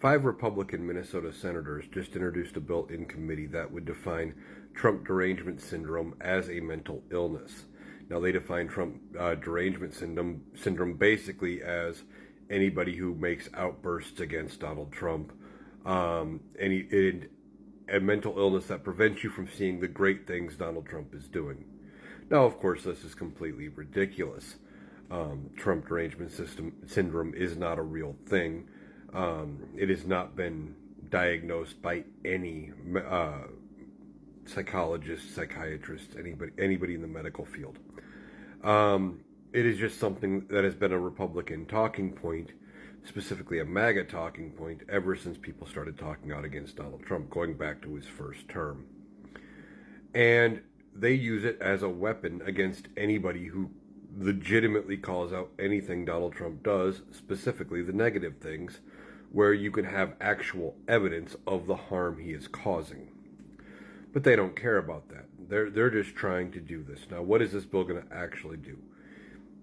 5 Republican Minnesota senators just introduced a bill in committee that would define Trump derangement syndrome as a mental illness. Now, they define Trump derangement syndrome basically as anybody who makes outbursts against Donald Trump, a mental illness that prevents you from seeing the great things Donald Trump is doing. Now, of course, this is completely ridiculous. Trump derangement syndrome is not a real thing. It has not been diagnosed by any psychologist, psychiatrist, anybody in the medical field. It is just something that has been a Republican talking point, specifically a MAGA talking point, ever since people started talking out against Donald Trump, going back to his first term. And they use it as a weapon against anybody who legitimately calls out anything Donald Trump does, specifically the negative things, where you can have actual evidence of the harm he is causing. But they don't care about that. They're just trying to do this. Now, what is this bill going to actually do?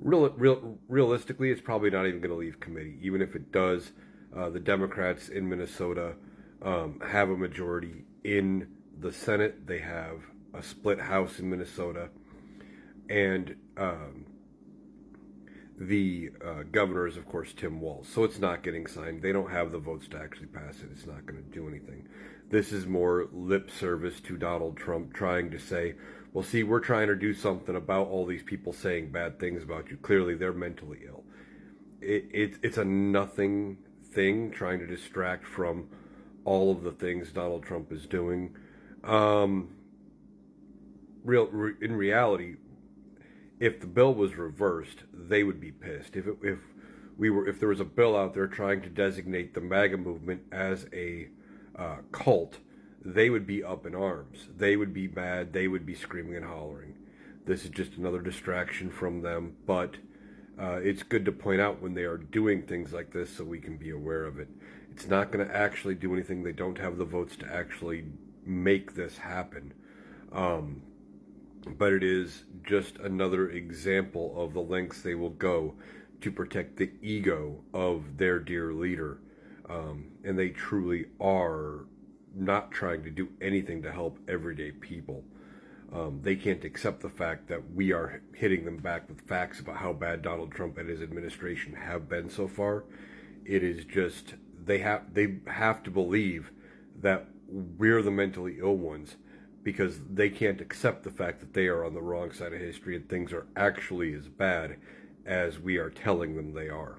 Realistically, it's probably not even going to leave committee. Even if it does, the Democrats in Minnesota have a majority in the Senate. They have a split House in Minnesota. And the governor is, of course, Tim Walz. So it's not getting signed. They don't have the votes to actually pass it. It's not going to do anything. This is more lip service to Donald Trump, trying to say, well, see, we're trying to do something about all these people saying bad things about you. Clearly, they're mentally ill. It's a nothing thing, trying to distract from all of the things Donald Trump is doing. In reality, if the bill was reversed, they would be pissed. If there was a bill out there trying to designate the MAGA movement as a cult, they would be up in arms. They would be mad. They would be screaming and hollering. This is just another distraction from them, but it's good to point out when they are doing things like this so we can be aware of it. It's not going to actually do anything. They don't have the votes to actually make this happen. But it is just another example of the lengths they will go to protect the ego of their dear leader. And they truly are not trying to do anything to help everyday people. They can't accept the fact that we are hitting them back with facts about how bad Donald Trump and his administration have been so far. It is just, they have to believe that we're the mentally ill ones, because they can't accept the fact that they are on the wrong side of history and things are actually as bad as we are telling them they are.